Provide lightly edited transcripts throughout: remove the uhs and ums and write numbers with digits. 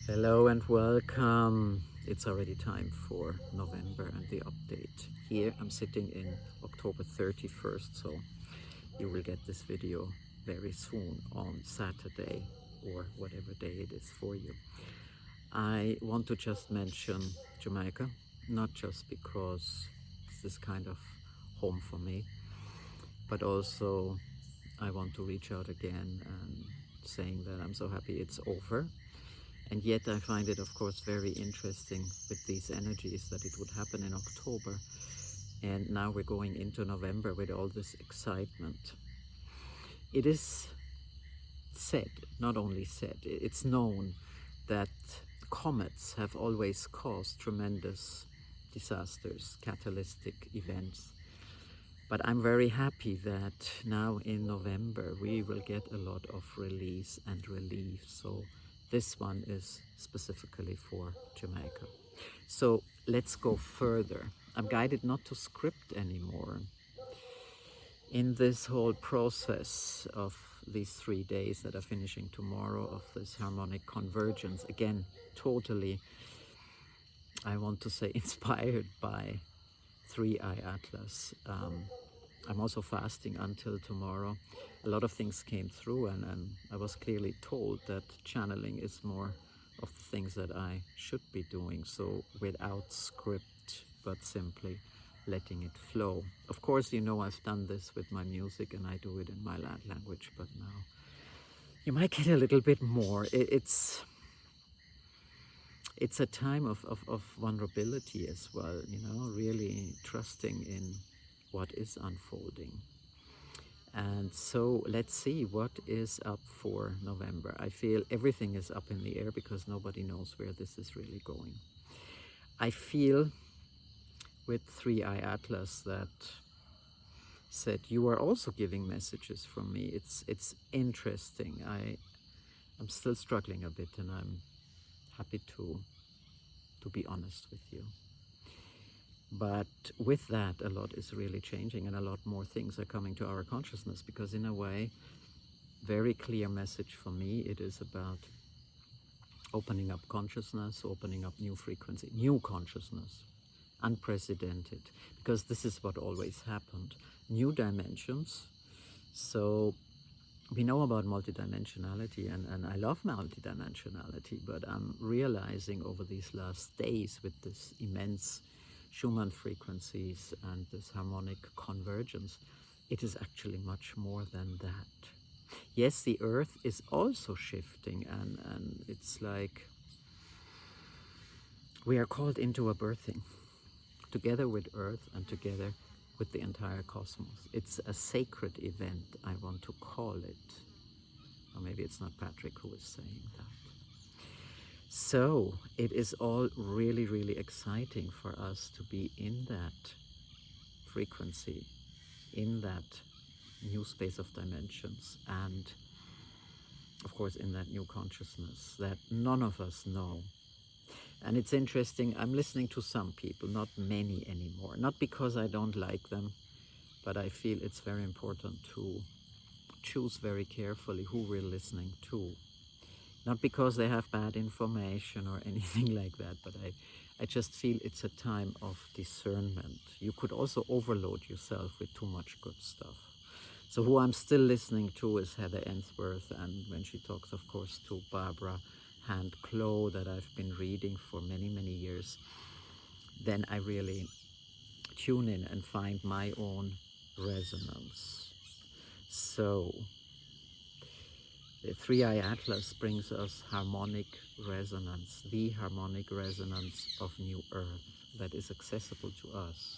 Hello and welcome. It's already time for November and the update. Here I'm sitting in October 31st, so you will get this video very soon on Saturday or whatever day it is for you. I want to just mention Jamaica, not just because this is kind of home for me, but also I want to reach out again and saying that I'm so happy it's over. And yet I find it, of course, very interesting with these energies that it would happen in October. And now we're going into November with all this excitement. It is said, not only said, it's known that comets have always caused tremendous disasters, catalytic events. But I'm very happy that now in November we will get a lot of release and relief. So this one is specifically for Jamaica. So let's go further. I'm guided not to script anymore. In this whole process of these 3 days that are finishing tomorrow of this harmonic convergence, again, totally, I want to say, inspired by 3i Atlas. I'm also fasting until tomorrow. A lot of things came through, and I was clearly told that channeling is more of the things that I should be doing. So without script, but simply letting it flow. Of course, you know I've done this with my music and I do it in my language, but now you might get a little bit more. It's a time of vulnerability as well, you know, really trusting in what is unfolding. And so let's see what is up for November. I feel everything is up in the air because nobody knows where this is really going. I feel with 3i Atlas that said you are also giving messages from me. It's interesting. I'm still struggling a bit, and I'm happy to be honest with you. But with that, a lot is really changing, and a lot more things are coming to our consciousness, because in a way, very clear message for me, it is about opening up consciousness, opening up new frequency, new consciousness, unprecedented, because this is what always happened. New dimensions. So we know about multidimensionality, and I love multidimensionality, but I'm realizing over these last days with this immense Schumann frequencies and this harmonic convergence, it is actually much more than that. Yes, the earth is also shifting, and it's like we are called into a birthing together with earth and together with the entire cosmos. It's a sacred event, I want to call it. Or maybe it's not Patrick who is saying that. So it is all really, really exciting for us to be in that frequency, in that new space of dimensions, and of course in that new consciousness that none of us know. And it's interesting, I'm listening to some people, not many anymore, not because I don't like them, but I feel it's very important to choose very carefully who we're listening to. Not because they have bad information or anything like that, but I just feel it's a time of discernment. You could also overload yourself with too much good stuff. So who I'm still listening to is Heather Ainsworth, and when she talks, of course, to Barbara Hand-Clough, that I've been reading for many, many years, then I really tune in and find my own resonance. So the 3i Atlas brings us harmonic resonance, the harmonic resonance of New Earth that is accessible to us.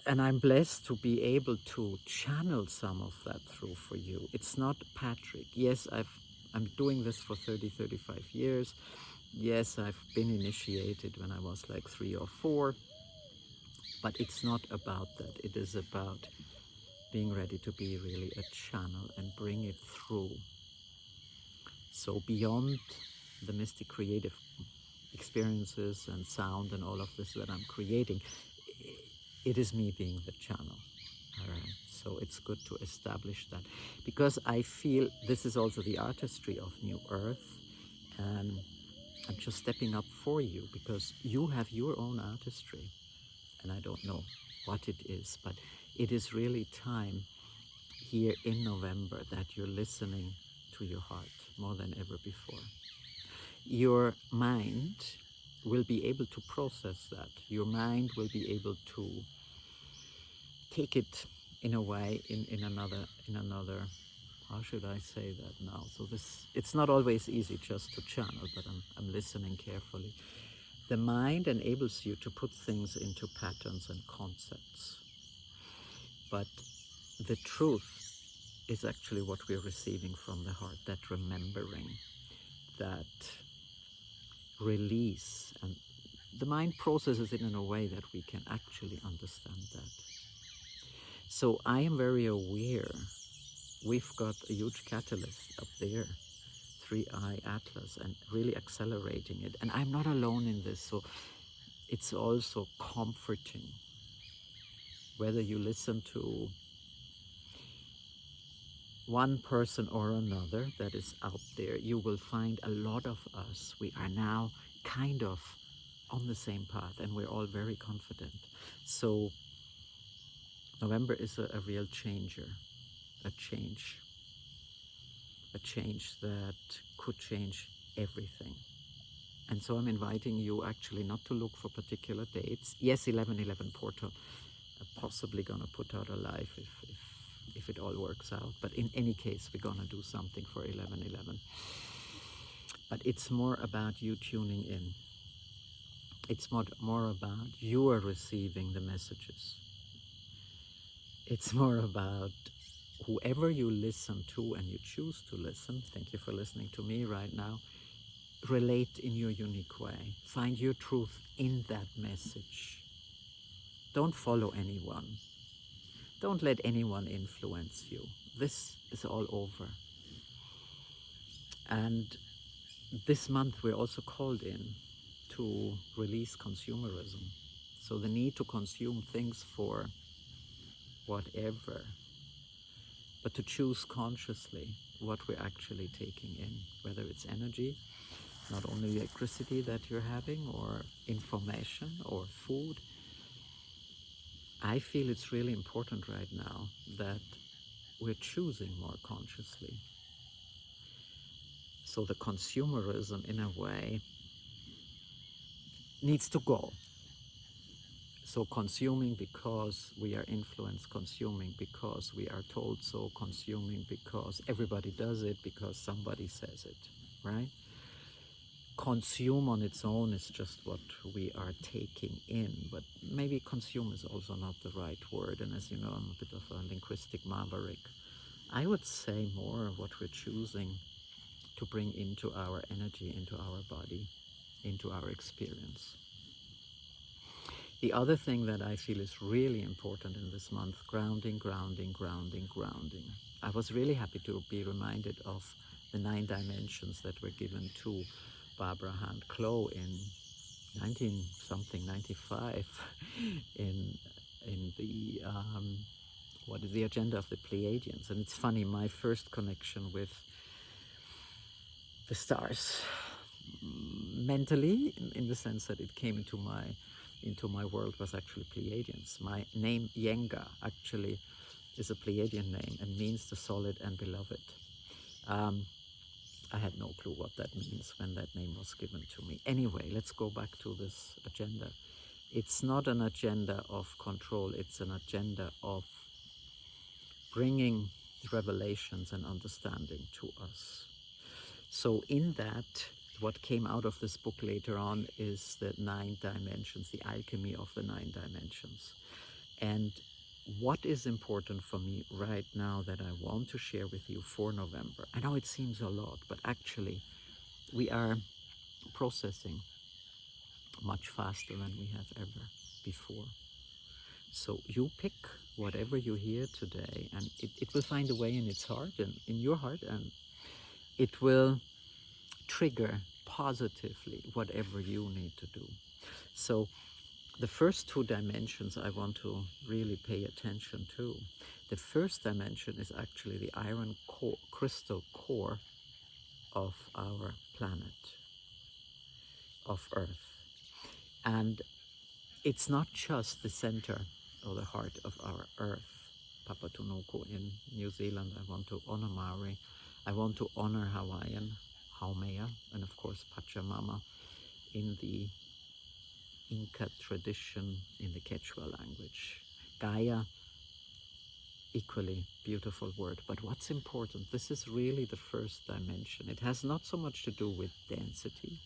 And I'm blessed to be able to channel some of that through for you. It's not Patrick. Yes, I'm doing this for 35 years. Yes, I've been initiated when I was like 3 or 4. But it's not about that. It is about being ready to be really a channel and bring it through. So beyond the mystic creative experiences and sound and all of this that I'm creating, it is me being the channel. All right. So it's good to establish that, because I feel this is also the artistry of New Earth. And I'm just stepping up for you because you have your own artistry. And I don't know what it is, but it is really time here in November that you're listening to your heart more than ever before. Your mind will be able to process that. Your mind will be able to take it in a way, in another, how should I say that now? So this, it's not always easy just to channel, but I'm listening carefully. The mind enables you to put things into patterns and concepts. But the truth is actually what we're receiving from the heart, that remembering, that release. And the mind processes it in a way that we can actually understand that. So I am very aware. We've got a huge catalyst up there, 3i Atlas, and really accelerating it. And I'm not alone in this, so it's also comforting. Whether you listen to one person or another that is out there, you will find a lot of us. We are now kind of on the same path, and we're all very confident. So November is a real changer, a change that could change everything. And so I'm inviting you actually not to look for particular dates. Yes, 11/11 portal, possibly gonna put out a live if it all works out. But in any case, we're gonna do something for 11/11. But it's more about you tuning in. It's more about you are receiving the messages. It's more about whoever you listen to and you choose to listen. Thank you for listening to me right now. Relate in your unique way. Find your truth in that message. Don't follow anyone. Don't let anyone influence you. This is all over. And this month we're also called in to release consumerism. So the need to consume things for whatever, but to choose consciously what we're actually taking in, whether it's energy, not only electricity that you're having, or information, or food. I feel it's really important right now that we're choosing more consciously. So the consumerism, in a way, needs to go. So consuming because we are influenced, consuming because we are told so, consuming because everybody does it, because somebody says it, right? Consume on its own is just what we are taking in, but maybe consume is also not the right word. And as you know, I'm a bit of a linguistic maverick. I would say more of what we're choosing to bring into our energy, into our body, into our experience. The other thing that I feel is really important in this month, grounding, grounding, grounding, grounding. I was really happy to be reminded of the 9 dimensions that were given to Barbara Hand-Clough in 95 in the what is the agenda of the Pleiadians. And it's funny, my first connection with the stars, mentally, in the sense that it came into my world, was actually Pleiadians. My name Yenga actually is a Pleiadian name and means the solid and beloved. I had no clue what that means when that name was given to me. Anyway, let's go back to this agenda. It's not an agenda of control, it's an agenda of bringing revelations and understanding to us. So in that, what came out of this book later on is the 9 dimensions, the alchemy of the 9 dimensions. And what is important for me right now that I want to share with you for November, I know it seems a lot, but actually we are processing much faster than we have ever before. So you pick whatever you hear today, and it will find a way in its heart and in your heart, and it will trigger positively whatever you need to do. So the first 2 dimensions I want to really pay attention to. The first dimension is actually the iron core, crystal core of our planet, of Earth. And it's not just the center or the heart of our Earth. Papatunuku in New Zealand, I want to honor Maori. I want to honor Hawaiian, Haumea, and of course Pachamama in the Inca tradition, in the Quechua language. Gaia, equally beautiful word. But what's important, this is really the first dimension. It has not so much to do with density,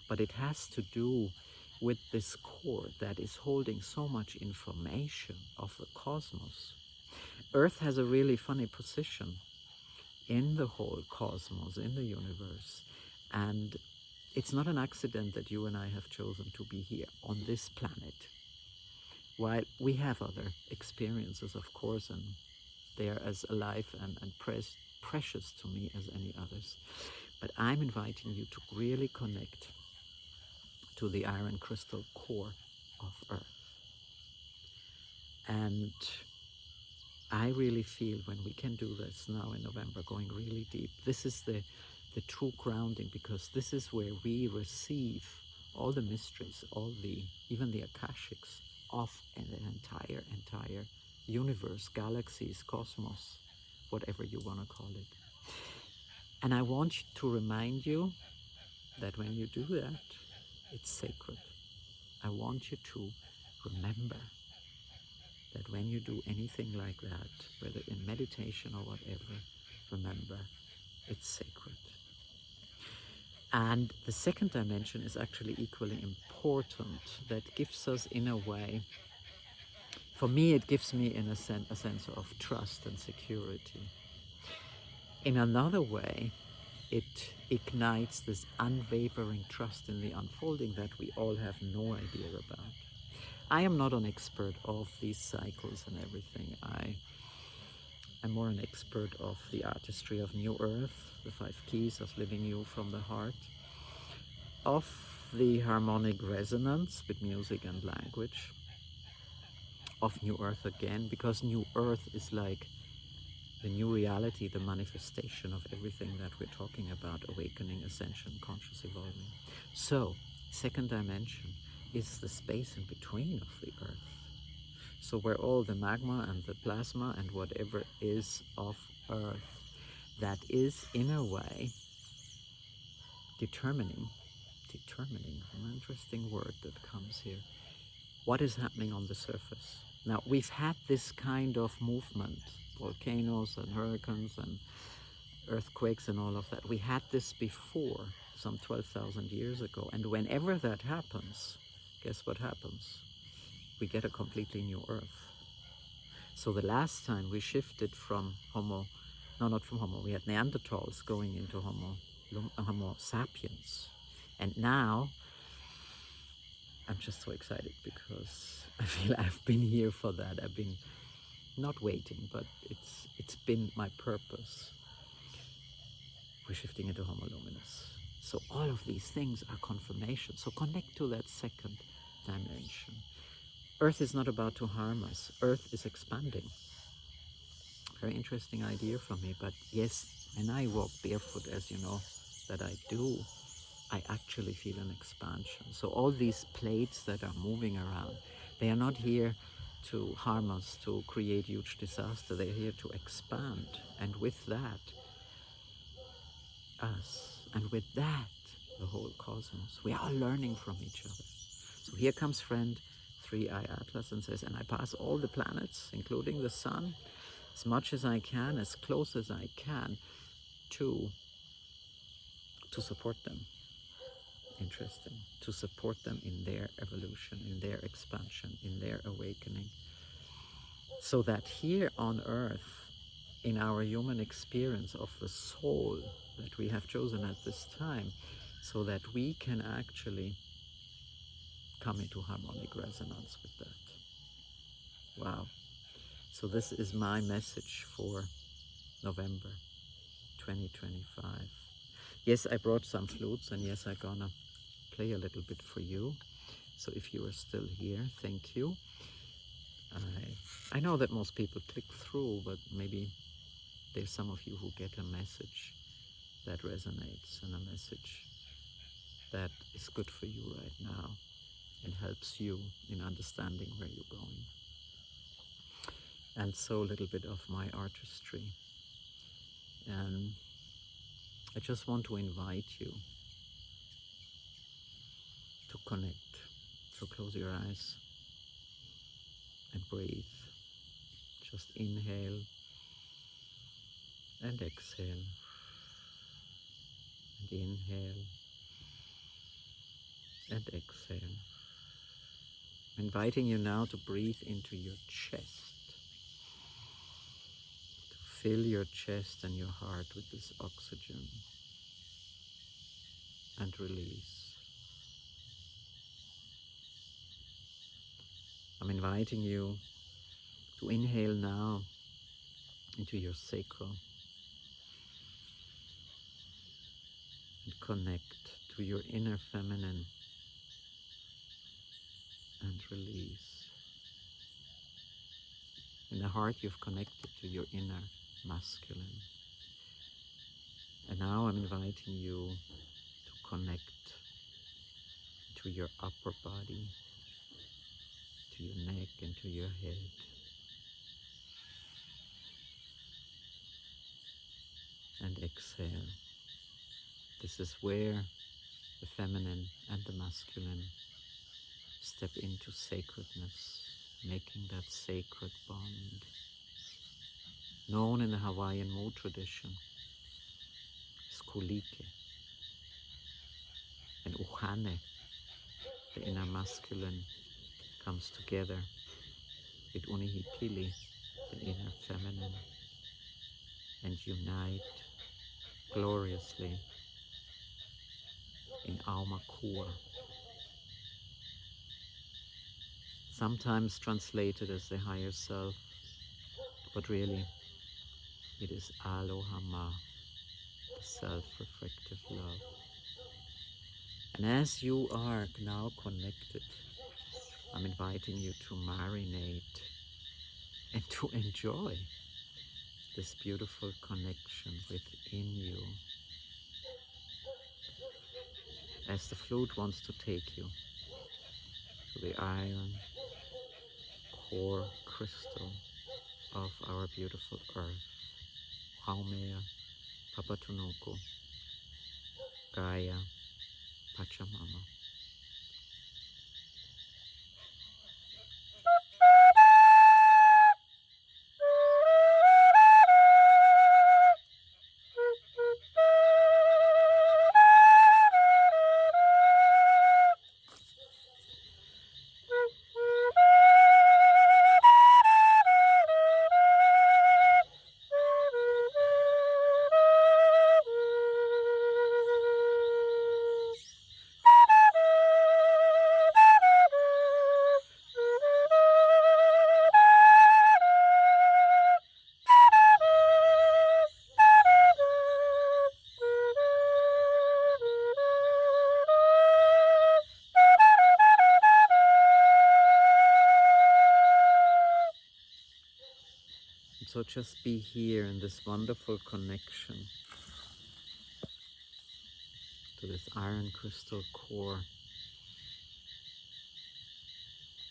but it has to do with this core that is holding so much information of the cosmos. Earth has a really funny position in the whole cosmos, in the universe. And it's not an accident that you and I have chosen to be here on this planet. While we have other experiences, of course, and they are as alive and precious to me as any others. But I'm inviting you to really connect to the iron crystal core of Earth. And I really feel when we can do this now in November, going really deep, this is the true grounding, because this is where we receive all the mysteries, even the akashics of an entire universe, galaxies, cosmos, whatever you want to call it. And I want to remind you that when you do that, it's sacred. I want you to remember that when you do anything like that, whether in meditation or whatever, remember, it's sacred. And the second dimension is actually equally important. That gives us, in a way, for me, it gives me in a sense of trust and security. In another way, it ignites this unwavering trust in the unfolding that we all have no idea about. I am not an expert of these cycles and everything. I'm more an expert of the artistry of New Earth, the 5 keys of living you from the heart, of the harmonic resonance with music and language, of New Earth again, because New Earth is like the new reality, the manifestation of everything that we're talking about, awakening, ascension, conscious evolving. So, second dimension is the space in between of the Earth. So where all the magma and the plasma and whatever is of Earth, that is in a way determining, an interesting word that comes here, what is happening on the surface. Now, we've had this kind of movement, volcanoes and hurricanes and earthquakes and all of that. We had this before, some 12,000 years ago. And whenever that happens, guess what happens? We get a completely new Earth. So the last time we shifted from we had Neanderthals going into Homo sapiens. And now, I'm just so excited because I feel I've been here for that. I've been not waiting, but it's been my purpose. We're shifting into Homo luminous. So all of these things are confirmation. So connect to that second dimension. Earth is not about to harm us. Earth is expanding. Very interesting idea for me, but yes, when I walk barefoot, as you know that I do, I actually feel an expansion. So all these plates that are moving around, they are not here to harm us, to create huge disaster. They're here to expand. And with that, us. And with that, the whole cosmos. We are learning from each other. So here comes friend 3i Atlas and says, and I pass all the planets, including the sun, as much as I can, as close as I can, to support them. Interesting. To support them in their evolution, in their expansion, in their awakening. So that here on Earth, in our human experience of the soul that we have chosen at this time, so that we can actually come into harmonic resonance with that. Wow. So this is my message for November 2025. Yes, I brought some flutes, and yes, I'm gonna play a little bit for you. So if you are still here, thank you. I know that most people click through, but maybe there's some of you who get a message that resonates and a message that is good for you right now and helps you in understanding where you're going. And so a little bit of my artistry. And I just want to invite you to connect. So close your eyes and breathe. Just inhale and exhale. And inhale and exhale. I'm inviting you now to breathe into your chest. To fill your chest and your heart with this oxygen. And release. I'm inviting you to inhale now into your sacral and connect to your inner feminine and release. In the heart you've connected to your inner masculine. And now I'm inviting you to connect to your upper body, to your neck and to your head. And exhale. This is where the feminine and the masculine step into sacredness, making that sacred bond. Known in the Hawaiian Mu tradition as Kulike. And Uhane, the inner masculine, comes together with Unihipili, the inner feminine, and unite gloriously in Aumakua, sometimes translated as the higher self, but really it is Alohama, the self-reflective love. And as you are now connected, I'm inviting you to marinate and to enjoy this beautiful connection within you. As the flute wants to take you to the iron core crystal of our beautiful earth, Haumea, Papatunuku, Gaia, Pachamama. So just be here in this wonderful connection to this iron crystal core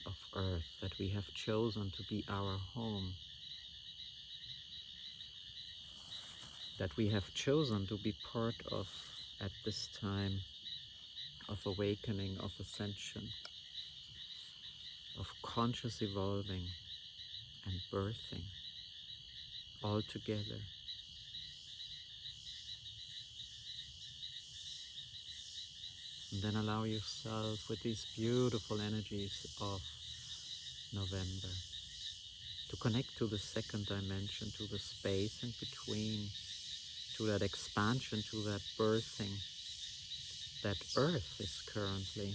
of earth that we have chosen to be our home, that we have chosen to be part of at this time of awakening, of ascension, of conscious evolving and birthing all together. And then allow yourself with these beautiful energies of November to connect to the second dimension, to the space in between, to that expansion, to that birthing that Earth is currently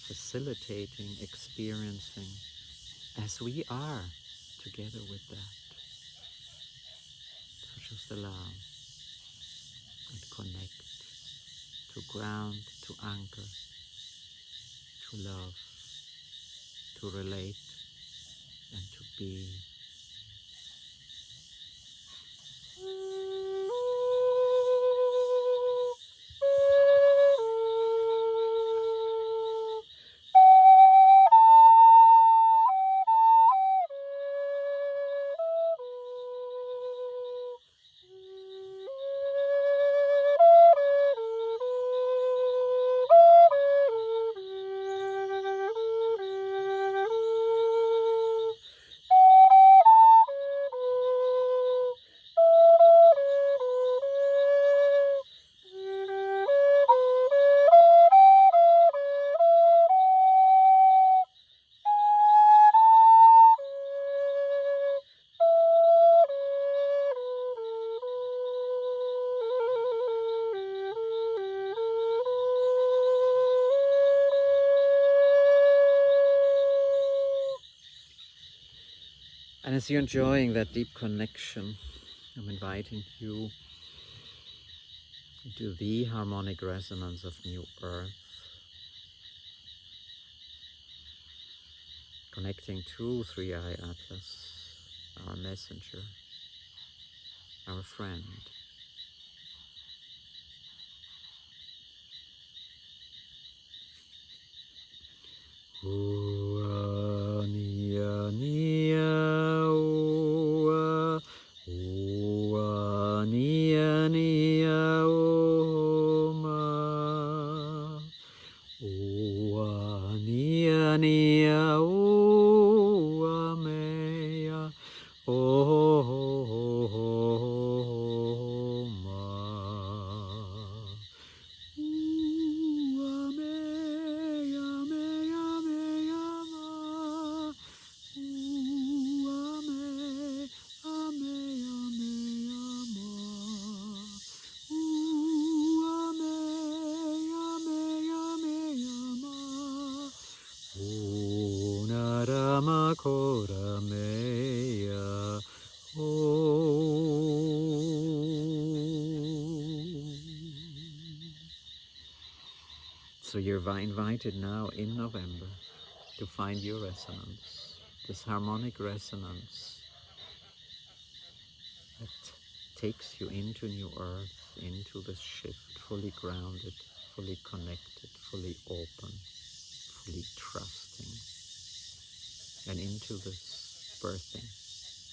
facilitating, experiencing, as we are together with that. So just allow and connect, to ground, to anchor, to love, to relate, and to be. And as you're enjoying that deep connection, I'm inviting you into the harmonic resonance of New Earth, connecting to 3i Atlas, our messenger, our friend. Ua, nia, nia, ua, ua, nia, nia, oma. Ua, nia, nia, ua, mea, oma. Ua, mea, mea, mea, ma. Ua, mea, mea, mea, ma. Ua, mea, mea, mea, ma. Una rama kora mea. So you're invited now in November to find your resonance, this harmonic resonance that takes you into New Earth, into this shift, fully grounded, fully connected, fully open, fully trusting, and into this birthing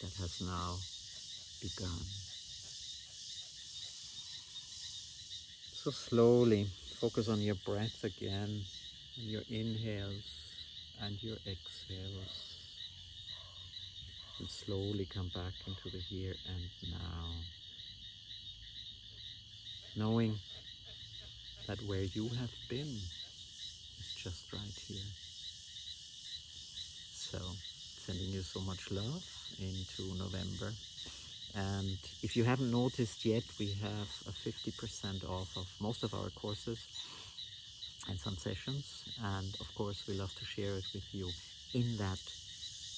that has now begun. So slowly focus on your breath again, on your inhales and your exhales, and slowly come back into the here and now, knowing that where you have been is just right here. So sending you so much love into November. And if you haven't noticed yet, we have a 50% off of most of our courses and some sessions. And of course, we love to share it with you in that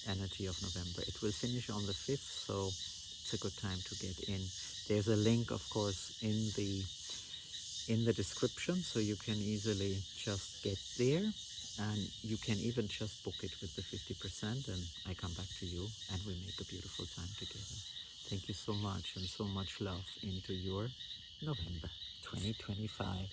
energy of November. It will finish on the 5th, so it's a good time to get in. There's a link, of course, in the description, so you can easily just get there, and you can even just book it with the 50%, and I come back to you and we make a beautiful time together. Thank you so much, and so much love into your November 2025.